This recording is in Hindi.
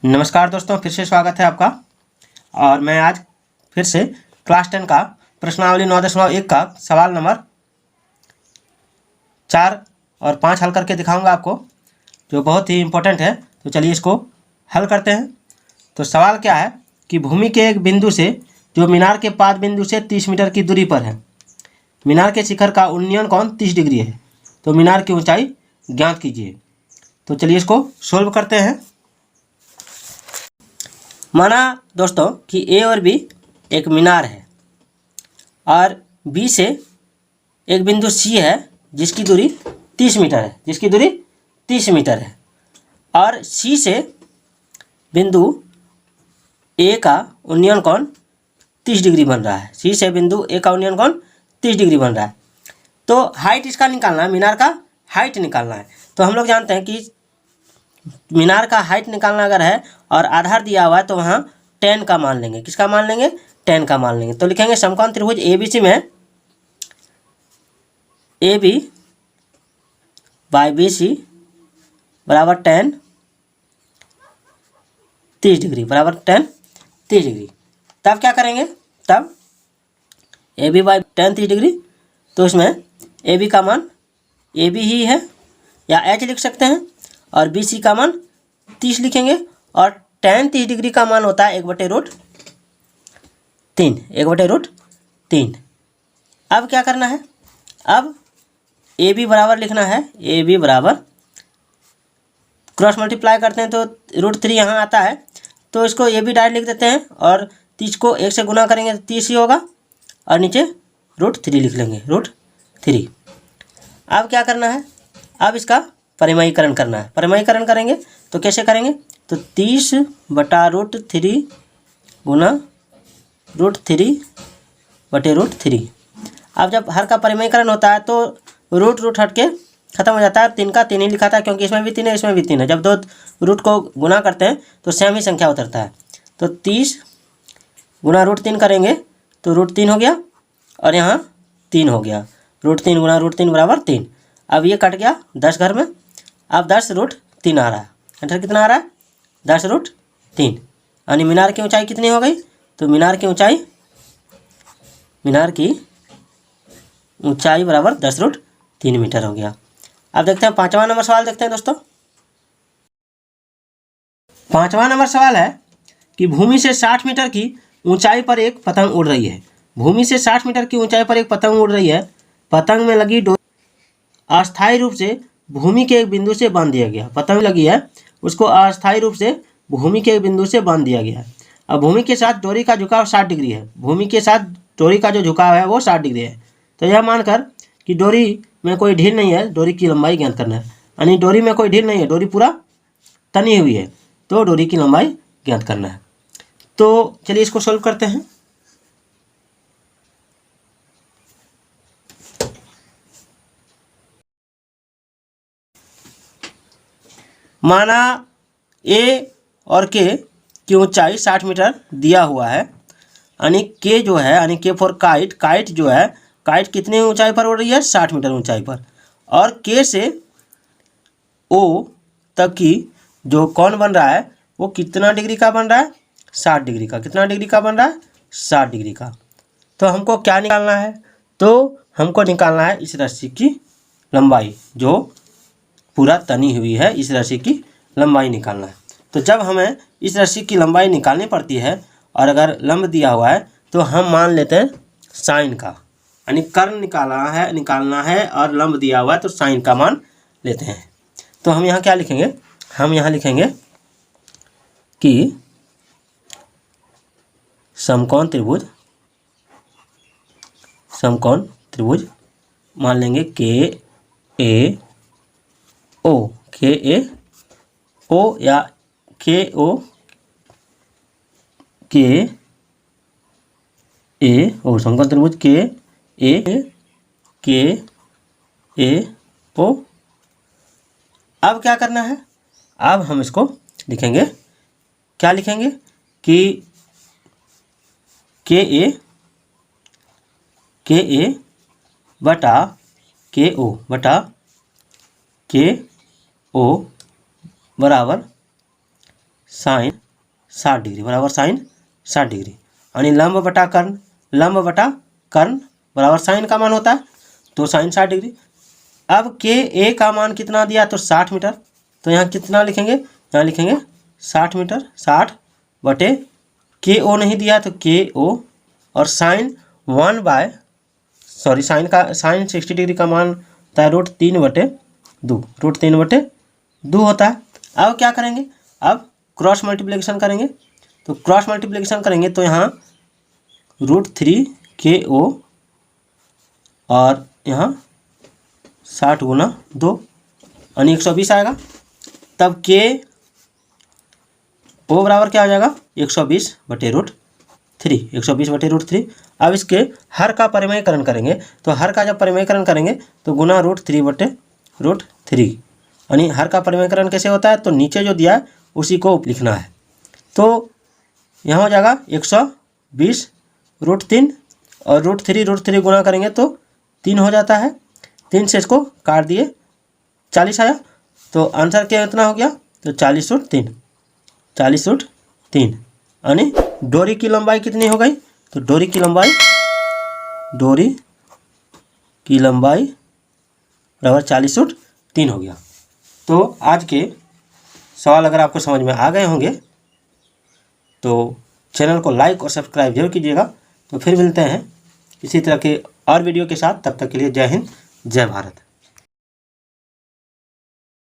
नमस्कार दोस्तों, फिर से स्वागत है आपका। और मैं आज फिर से क्लास 10 का प्रश्नावली 9.1 का सवाल नंबर 4 और 5 हल करके दिखाऊंगा आपको, जो बहुत ही इम्पोर्टेंट है। तो चलिए इसको हल करते हैं। तो सवाल क्या है कि भूमि के एक बिंदु से जो मीनार के पाद बिंदु से 30 मीटर की दूरी पर है, मीनार के शिखर का उन्नयन कोण 30 डिग्री है, तो मीनार की ऊंचाई ज्ञात कीजिए। तो चलिए इसको सोल्व करते हैं। माना दोस्तों कि ए और बी एक मीनार है और बी से एक बिंदु सी है जिसकी दूरी 30 मीटर है, और सी से बिंदु ए का उन्नयन कोण 30 डिग्री बन रहा है। सी से बिंदु ए का उन्नयन कोण 30 डिग्री बन रहा है। तो हाइट इसका निकालना है, मीनार का हाइट निकालना है। तो हम लोग जानते हैं कि मीनार का हाइट निकालना अगर है और आधार दिया हुआ है तो वहाँ 10 का मान लेंगे। किसका मान लेंगे? 10 का मान लेंगे। तो लिखेंगे समकोण त्रिभुज ABC में AB बाई BC बराबर 10 30 डिग्री बराबर 10 30 डिग्री। तब क्या करेंगे? तब AB बाई 10 30 डिग्री, तो इसमें AB का मान AB ही है या H लिख सकते हैं, और BC का मान 30 लिखेंगे, और tan 30 डिग्री का मान होता है 1/√3। अब क्या करना है? अब AB बराबर लिखना है, AB बराबर क्रॉस मल्टीप्लाई करते हैं तो √3 यहाँ आता है, तो इसको AB डायरेक्ट लिख देते हैं, और 30 को 1 से गुना करेंगे तो 30 ही होगा, और नीचे √3 लिख लेंगे, √3। अब क्या करना है? अब इसका परिमयीकरण करना है। परिमयीकरण करेंगे तो कैसे करेंगे? तो 30/√3 गुना √3/√3। अब जब हर का परिमयीकरण होता है तो रूट हट के खत्म हो जाता है। 3 का 3 ही लिखा था, क्योंकि इसमें भी 3 है इसमें भी 3 है। जब दो रूट को गुना करते हैं तो सेम ही संख्या उतरता है। तो 30 गुना √3 करेंगे तो √3 हो गया, और यहाँ 3 हो गया। √3 गुना √3 बराबर 3। अब ये कट गया 10 घर में। अब 10√3 आ रहा है। आंसर कितना आ रहा है? 10√3। यानी मीनार की ऊंचाई कितनी हो गई? तो मीनार की ऊंचाई बराबर 10√3 मीटर हो गया। अब देखते हैं 5वां नंबर सवाल देखते हैं दोस्तों। 5वां नंबर सवाल है कि भूमि से 60 मीटर की ऊंचाई पर एक पतंग उड़ रही है। भूमि से 60 मीटर की ऊंचाई पर एक पतंग उड़ रही है। पतंग में लगी डोरी अस्थायी रूप से भूमि के एक बिंदु से बांध दिया गया। पतंग लगी है, उसको अस्थायी रूप से भूमि के एक बिंदु से बांध दिया गया है। अब भूमि के साथ डोरी का झुकाव 60 डिग्री है। भूमि के साथ डोरी का जो झुकाव है वो 60 डिग्री है। तो यह मानकर कि डोरी में कोई ढील नहीं है, डोरी की लंबाई ज्ञात करना है। यानी डोरी में कोई ढील नहीं है, डोरी पूरा तनी हुई है, तो डोरी की लंबाई ज्ञात करना है। तो चलिए इसको सोल्व करते हैं। माना ए और के की ऊंचाई 60 मीटर दिया हुआ है, यानी के जो है, यानी के फॉर काइट, काइट जो है, काइट कितनी ऊंचाई पर उड़ रही है? 60 मीटर ऊंचाई पर। और के से ओ तक की जो कोण बन रहा है वो कितना डिग्री का बन रहा है? 60 डिग्री का। कितना डिग्री का बन रहा है? 60 डिग्री का। तो हमको क्या निकालना है? तो हमको निकालना है इस रस्सी की लंबाई, जो पूरा तनी हुई है, इस रस्सी की लंबाई निकालना है। तो जब हमें इस रस्सी की लंबाई निकालनी पड़ती है, और अगर लंब दिया हुआ है तो हम मान लेते हैं साइन का, यानी कर्ण निकालना है और लंब दिया हुआ है तो साइन का मान लेते हैं। तो हम यहाँ क्या लिखेंगे? हम यहाँ लिखेंगे कि समकोण त्रिभुज मान लेंगे KAO या KAO समकोण त्रिभुज KAO। अब क्या करना है? अब हम इसको लिखेंगे, क्या लिखेंगे कि KA बटा KO बराबर साइन 60 डिग्री बराबर साइन 60 डिग्री। यानी लंब बटा कर्ण बराबर साइन का मान होता है, तो साइन 60 डिग्री। अब के ए का मान कितना दिया, तो 60 मीटर। तो यहाँ कितना लिखेंगे, यहाँ लिखेंगे 60 मीटर, 60 बटे के ओ नहीं दिया तो के ओ, और साइन साइन 60 डिग्री का मान होता है √3/2, √3/2 होता है। अब क्या करेंगे, अब क्रॉस मल्टीप्लिकेशन करेंगे। तो क्रॉस मल्टीप्लिकेशन करेंगे तो यहाँ √3 के ओ और यहाँ 60 गुना 2 यानी 120 आएगा। तब के ओ बराबर क्या हो जाएगा, 120/√3, 120/√3। अब इसके हर का परिमेयकरण करेंगे, तो हर का जब परिमेयकरण करेंगे तो गुना √3/√3, यानी हर का परिमेयकरण कैसे होता है, तो नीचे जो दिया है उसी को लिखना है। तो यहाँ हो जाएगा 120/√3 और √3 गुना करेंगे तो 3 हो जाता है, 3 से इसको काट दिए 40 आया। तो आंसर क्या इतना हो गया, तो 40/3, 40/3। यानी डोरी की लंबाई कितनी हो गई, तो डोरी की लंबाई बराबर 40/3 हो गया। तो आज के सवाल अगर आपको समझ में आ गए होंगे तो चैनल को लाइक और सब्सक्राइब जरूर कीजिएगा। तो फिर मिलते हैं इसी तरह के और वीडियो के साथ, तब तक के लिए जय हिंद, जय भारत।